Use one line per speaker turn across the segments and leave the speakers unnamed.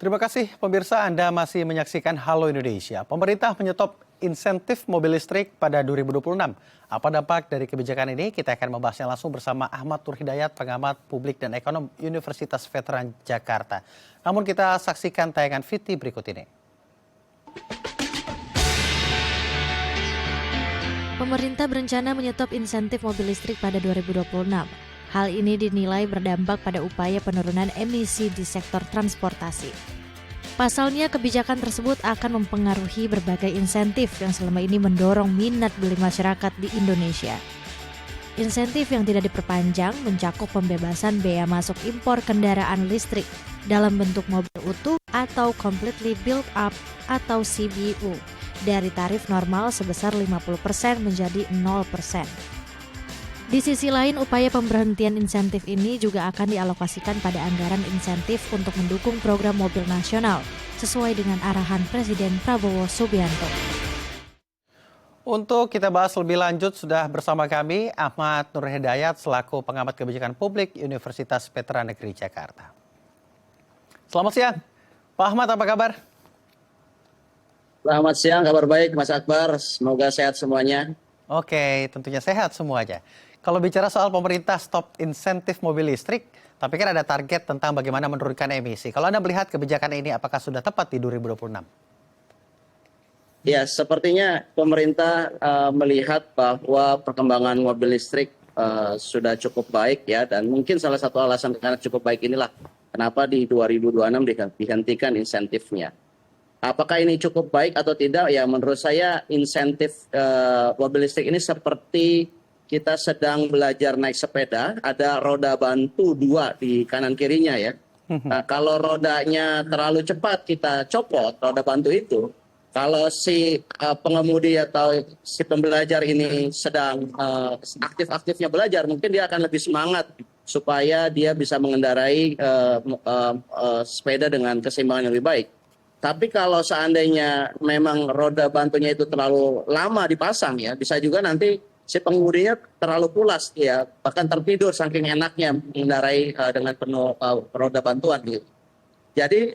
Terima kasih pemirsa, Anda masih menyaksikan Halo Indonesia. Pemerintah menyetop insentif mobil listrik pada 2026. Apa dampak dari kebijakan ini? Kita akan membahasnya langsung bersama Ahmad Nur Hidayat, pengamat publik dan ekonom Universitas Veteran Jakarta. Namun kita saksikan tayangan VT berikut ini.
Pemerintah berencana menyetop insentif mobil listrik pada 2026. Hal ini dinilai berdampak pada upaya penurunan emisi di sektor transportasi. Pasalnya, kebijakan tersebut akan mempengaruhi berbagai insentif yang selama ini mendorong minat beli masyarakat di Indonesia. Insentif yang tidak diperpanjang mencakup pembebasan bea masuk impor kendaraan listrik dalam bentuk mobil utuh atau completely built up atau CBU dari tarif normal sebesar 50% menjadi 0%. Di sisi lain, upaya pemberhentian insentif ini juga akan dialokasikan pada anggaran insentif untuk mendukung program mobil nasional sesuai dengan arahan Presiden Prabowo Subianto.
Untuk kita bahas lebih lanjut, sudah bersama kami Ahmad Nur Hidayat selaku pengamat kebijakan publik Universitas Veteran Negeri Jakarta. Selamat siang, Pak Ahmad, apa kabar?
Selamat siang, kabar baik Mas Akbar, semoga sehat semuanya.
Oke, tentunya sehat semuanya. Kalau bicara soal pemerintah stop insentif mobil listrik, tapi kan ada target tentang bagaimana menurunkan emisi. Kalau Anda melihat kebijakan ini, apakah sudah tepat di 2026?
Ya, sepertinya pemerintah melihat bahwa perkembangan mobil listrik sudah cukup baik ya, dan mungkin salah satu alasan karena cukup baik inilah kenapa di 2026 dihentikan insentifnya. Apakah ini cukup baik atau tidak? Ya, menurut saya insentif mobil listrik ini seperti kita sedang belajar naik sepeda, ada roda bantu 2 di kanan kirinya ya. Nah, kalau rodanya terlalu cepat kita copot roda bantu itu, kalau si pengemudi atau si pembelajar ini sedang aktif-aktifnya belajar, mungkin dia akan lebih semangat supaya dia bisa mengendarai sepeda dengan keseimbangan yang lebih baik. Tapi kalau seandainya memang roda bantunya itu terlalu lama dipasang ya, bisa juga nanti si pengemudinya terlalu pulas ya, bahkan tertidur saking enaknya mengendarai dengan penuh roda bantuan gitu. Jadi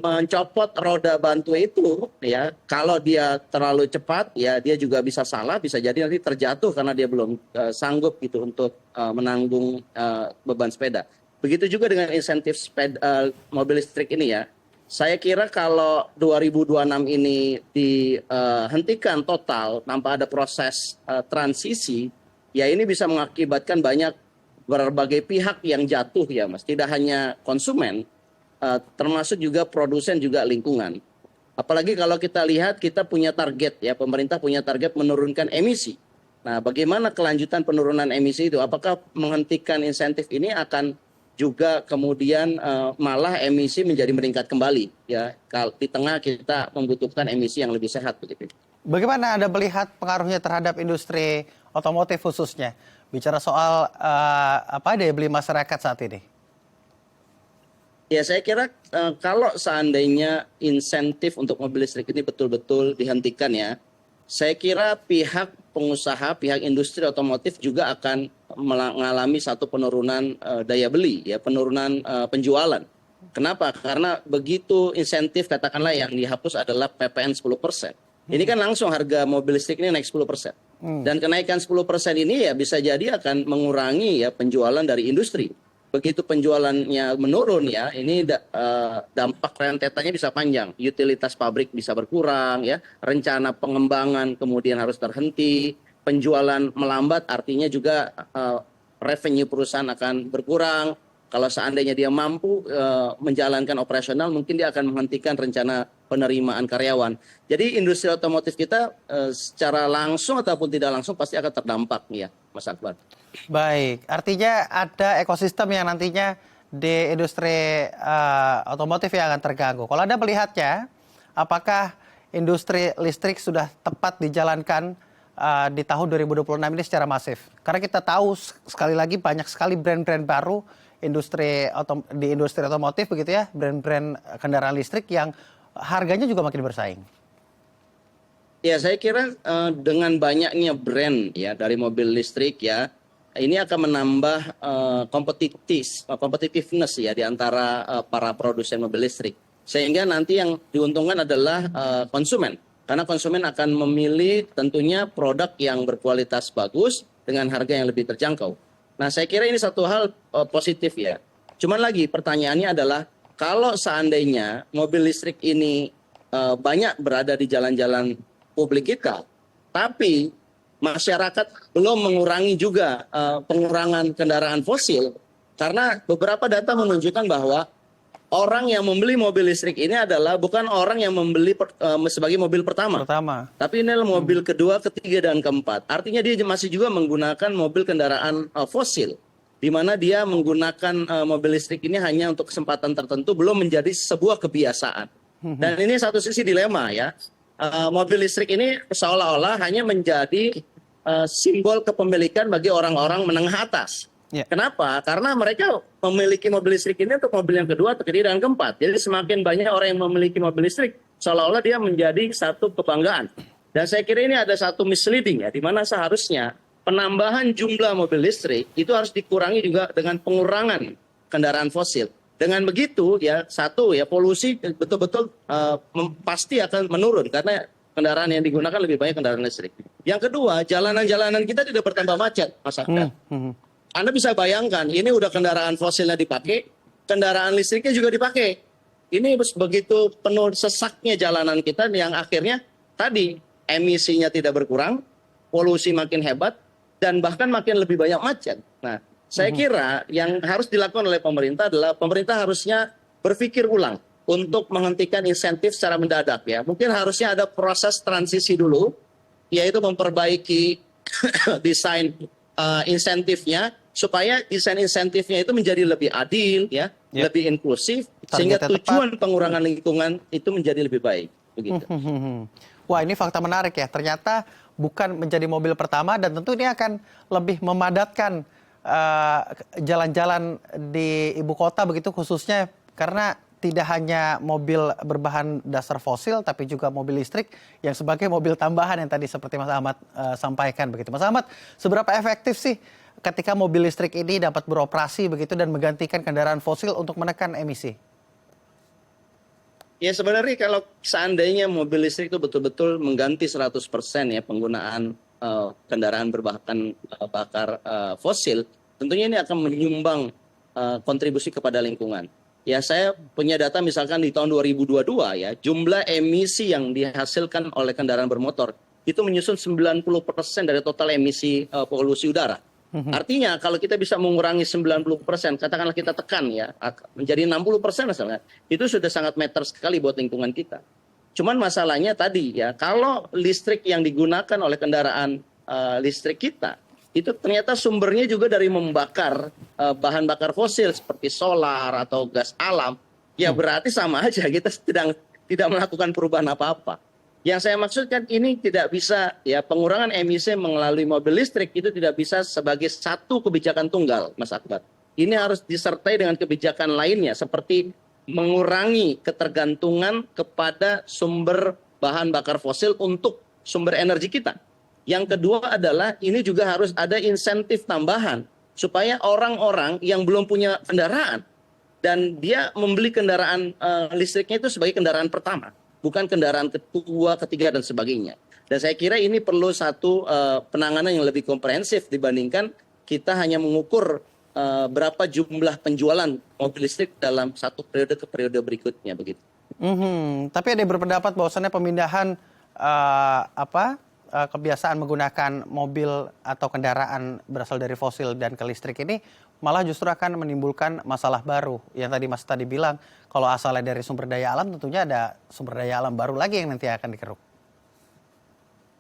mencopot roda bantu itu ya, kalau dia terlalu cepat ya dia juga bisa salah, bisa jadi nanti terjatuh karena dia belum sanggup gitu untuk menanggung beban sepeda. Begitu juga dengan insentif mobil listrik ini ya. Saya kira kalau 2026 ini dihentikan total tanpa ada proses transisi, ya ini bisa mengakibatkan banyak berbagai pihak yang jatuh ya Mas. Tidak hanya konsumen, termasuk juga produsen juga lingkungan. Apalagi kalau kita lihat kita punya target ya, pemerintah punya target menurunkan emisi. Nah, bagaimana kelanjutan penurunan emisi itu? Apakah menghentikan insentif ini akan juga kemudian malah emisi menjadi meningkat kembali ya, kalau di tengah kita membutuhkan emisi yang lebih sehat begitu.
Bagaimana Anda melihat pengaruhnya terhadap industri otomotif khususnya? Bicara soal daya beli masyarakat saat ini.
Ya, saya kira kalau seandainya insentif untuk mobil listrik ini betul-betul dihentikan ya, saya kira pihak pengusaha, pihak industri otomotif juga akan mengalami satu penurunan daya beli, ya, penurunan penjualan. Kenapa? Karena begitu insentif katakanlah yang dihapus adalah PPN 10%. Ini kan langsung harga mobil listrik ini naik 10%. Dan kenaikan 10% ini ya bisa jadi akan mengurangi ya penjualan dari industri. Begitu penjualannya menurun ya, ini dampak rentetannya bisa panjang. Utilitas pabrik bisa berkurang ya, rencana pengembangan kemudian harus terhenti, penjualan melambat artinya juga revenue perusahaan akan berkurang. Kalau seandainya dia mampu menjalankan operasional, mungkin dia akan menghentikan rencana penerimaan karyawan. Jadi industri otomotif kita secara langsung ataupun tidak langsung pasti akan terdampak ya, Mas Akbar.
Baik, artinya ada ekosistem yang nantinya di industri otomotif yang akan terganggu. Kalau Anda melihatnya, apakah industri listrik sudah tepat dijalankan di tahun 2026 ini secara masif? Karena kita tahu sekali lagi banyak sekali brand-brand baru di industri otomotif begitu ya, brand-brand kendaraan listrik yang harganya juga makin bersaing.
Ya, saya kira dengan banyaknya brand ya dari mobil listrik ya, ini akan menambah competitiveness ya di antara para produsen mobil listrik. Sehingga nanti yang diuntungkan adalah konsumen. Karena konsumen akan memilih tentunya produk yang berkualitas bagus dengan harga yang lebih terjangkau. Nah, saya kira ini satu hal positif ya. Cuman lagi pertanyaannya adalah kalau seandainya mobil listrik ini banyak berada di jalan-jalan publik kita, tapi masyarakat belum mengurangi juga pengurangan kendaraan fosil, karena beberapa data menunjukkan bahwa orang yang membeli mobil listrik ini adalah bukan orang yang membeli sebagai mobil pertama. Tapi ini adalah mobil kedua, ketiga, dan keempat. Artinya dia masih juga menggunakan mobil kendaraan fosil. Di mana dia menggunakan mobil listrik ini hanya untuk kesempatan tertentu, belum menjadi sebuah kebiasaan. Dan ini satu sisi dilema ya. Mobil listrik ini seolah-olah hanya menjadi simbol kepemilikan bagi orang-orang menengah atas. Kenapa? Karena mereka memiliki mobil listrik ini untuk mobil yang kedua, ketiga, dan keempat. Jadi semakin banyak orang yang memiliki mobil listrik, seolah-olah dia menjadi satu kebanggaan. Dan saya kira ini ada satu misleading ya, di mana seharusnya penambahan jumlah mobil listrik itu harus dikurangi juga dengan pengurangan kendaraan fosil. Dengan begitu ya, satu ya, polusi betul-betul pasti akan menurun karena kendaraan yang digunakan lebih banyak kendaraan listrik. Yang kedua, jalanan-jalanan kita tidak bertambah macet, Mas Akbar. Anda bisa bayangkan, ini udah kendaraan fosilnya dipakai, kendaraan listriknya juga dipakai. Ini begitu penuh sesaknya jalanan kita yang akhirnya tadi emisinya tidak berkurang, polusi makin hebat, dan bahkan makin lebih banyak macet. Nah, saya kira yang harus dilakukan oleh pemerintah adalah pemerintah harusnya berpikir ulang untuk menghentikan insentif secara mendadak ya. Mungkin harusnya ada proses transisi dulu, yaitu memperbaiki desain insentifnya, supaya desain insentifnya itu menjadi lebih adil ya, lebih inklusif, sehingga tujuan pengurangan lingkungan itu menjadi lebih baik begitu.
Wah, ini fakta menarik ya. Ternyata bukan menjadi mobil pertama, dan tentu ini akan lebih memadatkan jalan-jalan di ibu kota begitu, khususnya karena tidak hanya mobil berbahan dasar fosil, tapi juga mobil listrik yang sebagai mobil tambahan yang tadi seperti Mas Ahmad sampaikan begitu. Mas Ahmad, seberapa efektif sih ketika mobil listrik ini dapat beroperasi begitu dan menggantikan kendaraan fosil untuk menekan emisi?
Ya sebenarnya kalau seandainya mobil listrik itu betul-betul mengganti 100% ya penggunaan kendaraan berbahan bakar fosil, tentunya ini akan menyumbang kontribusi kepada lingkungan. Ya saya punya data misalkan di tahun 2022 ya, jumlah emisi yang dihasilkan oleh kendaraan bermotor itu menyusun 90% dari total emisi polusi udara. Artinya kalau kita bisa mengurangi 90%, katakanlah kita tekan ya, menjadi 60% misalnya, itu sudah sangat meter sekali buat lingkungan kita. Cuman masalahnya tadi ya, kalau listrik yang digunakan oleh kendaraan listrik kita, itu ternyata sumbernya juga dari membakar bahan bakar fosil seperti solar atau gas alam, ya berarti sama aja kita tidak melakukan perubahan apa-apa. Yang saya maksudkan ini tidak bisa ya, pengurangan emisi melalui mobil listrik itu tidak bisa sebagai satu kebijakan tunggal, Mas Akbar. Ini harus disertai dengan kebijakan lainnya seperti mengurangi ketergantungan kepada sumber bahan bakar fosil untuk sumber energi kita. Yang kedua adalah ini juga harus ada insentif tambahan supaya orang-orang yang belum punya kendaraan dan dia membeli kendaraan listriknya itu sebagai kendaraan pertama, bukan kendaraan kedua, ketiga, dan sebagainya. Dan saya kira ini perlu satu penanganan yang lebih komprehensif dibandingkan kita hanya mengukur berapa jumlah penjualan mobil listrik dalam satu periode ke periode berikutnya begitu.
Tapi ada yang berpendapat bahwasannya pemindahan kebiasaan menggunakan mobil atau kendaraan berasal dari fosil dan ke listrik ini malah justru akan menimbulkan masalah baru. Yang tadi Mas tadi bilang, kalau asalnya dari sumber daya alam, tentunya ada sumber daya alam baru lagi yang nanti akan dikeruk.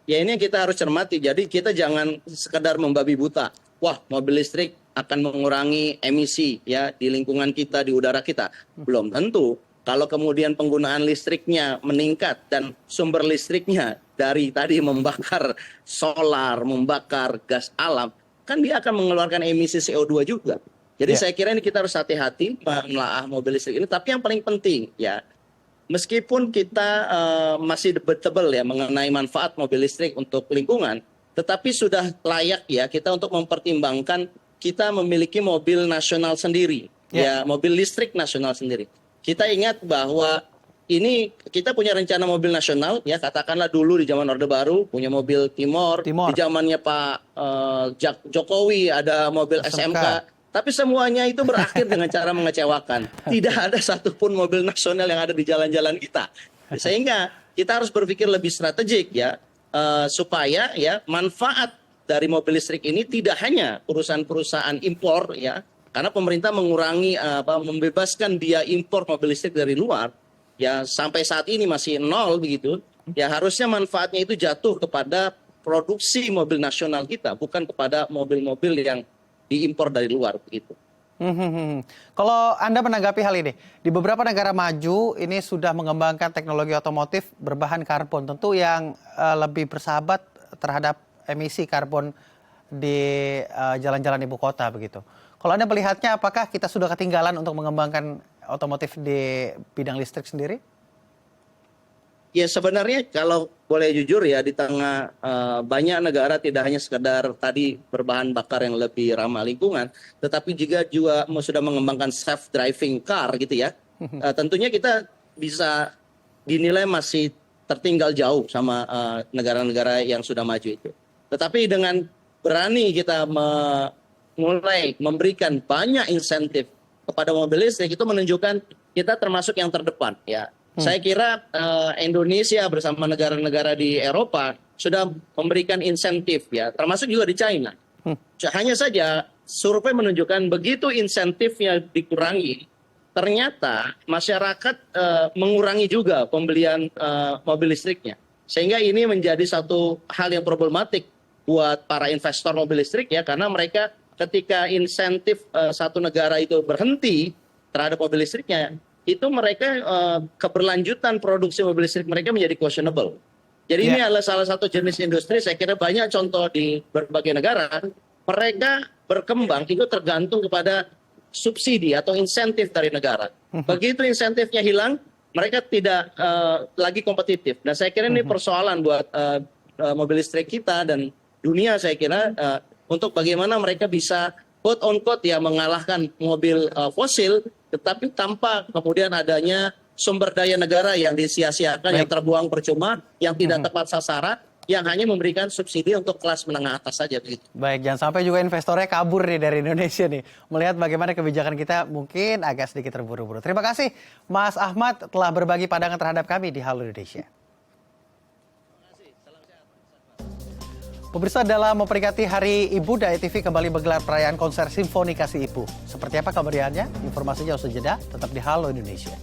Ya ini yang kita harus cermati, jadi kita jangan sekedar membabi buta. Wah, mobil listrik akan mengurangi emisi ya di lingkungan kita, di udara kita. Belum tentu. Kalau kemudian penggunaan listriknya meningkat dan sumber listriknya dari tadi membakar solar, membakar gas alam, kan dia akan mengeluarkan emisi CO2 juga. Jadi saya kira ini kita harus hati-hati menelaah mobil listrik ini. Tapi yang paling penting ya, meskipun kita masih debatable ya mengenai manfaat mobil listrik untuk lingkungan, tetapi sudah layak ya kita untuk mempertimbangkan kita memiliki mobil nasional sendiri, ya mobil listrik nasional sendiri. Kita ingat bahwa ini kita punya rencana mobil nasional ya, katakanlah dulu di zaman Orde Baru punya mobil Timor. Di zamannya Pak Jokowi ada mobil SMK. Tapi semuanya itu berakhir dengan cara mengecewakan. Tidak ada satupun mobil nasional yang ada di jalan-jalan kita. Sehingga kita harus berpikir lebih strategik ya, supaya ya manfaat dari mobil listrik ini tidak hanya perusahaan-perusahaan impor ya, karena pemerintah mengurangi membebaskan biaya impor mobil listrik dari luar. Ya sampai saat ini masih nol begitu, ya harusnya manfaatnya itu jatuh kepada produksi mobil nasional kita, bukan kepada mobil-mobil yang diimpor dari luar begitu.
Kalau Anda menanggapi hal ini, di beberapa negara maju ini sudah mengembangkan teknologi otomotif berbahan karbon, tentu yang lebih bersahabat terhadap emisi karbon di jalan-jalan ibu kota begitu. Kalau Anda melihatnya, apakah kita sudah ketinggalan untuk mengembangkan otomotif di bidang listrik sendiri?
Ya sebenarnya kalau boleh jujur ya, di tengah banyak negara tidak hanya sekedar tadi berbahan bakar yang lebih ramah lingkungan, tetapi juga sudah mengembangkan self driving car gitu ya. Tentunya kita bisa dinilai masih tertinggal jauh sama negara-negara yang sudah maju itu. Tetapi dengan berani kita mulai memberikan banyak insentif kepada mobil listrik, itu menunjukkan kita termasuk yang terdepan ya. Saya kira Indonesia bersama negara-negara di Eropa sudah memberikan insentif ya, termasuk juga di China. Hanya saja survei menunjukkan begitu insentifnya dikurangi, ternyata masyarakat mengurangi juga pembelian mobil listriknya. Sehingga ini menjadi satu hal yang problematik buat para investor mobil listrik ya, karena mereka ketika insentif satu negara itu berhenti terhadap mobil listriknya, itu mereka keberlanjutan produksi mobil listrik mereka menjadi questionable. Jadi ini adalah salah satu jenis industri, saya kira banyak contoh di berbagai negara, mereka berkembang itu tergantung kepada subsidi atau insentif dari negara. Begitu insentifnya hilang, mereka tidak lagi kompetitif. Dan saya kira ini persoalan buat mobil listrik kita dan dunia, saya kira untuk bagaimana mereka bisa quote on quote ya mengalahkan mobil fosil, tetapi tanpa kemudian adanya sumber daya negara yang disia-siakan, yang terbuang percuma, yang tidak tepat sasaran, yang hanya memberikan subsidi untuk kelas menengah atas saja begitu.
Baik, jangan sampai juga investornya kabur nih dari Indonesia nih. Melihat bagaimana kebijakan kita mungkin agak sedikit terburu-buru. Terima kasih Mas Ahmad telah berbagi pandangan terhadap kami di Halo Indonesia. Pemirsa, dalam memperingati Hari Ibu, Daya TV kembali menggelar perayaan konser Simfoni Kasih Ibu. Seperti apa kemeriahannya? Informasinya usai jeda, tetap di Halo Indonesia.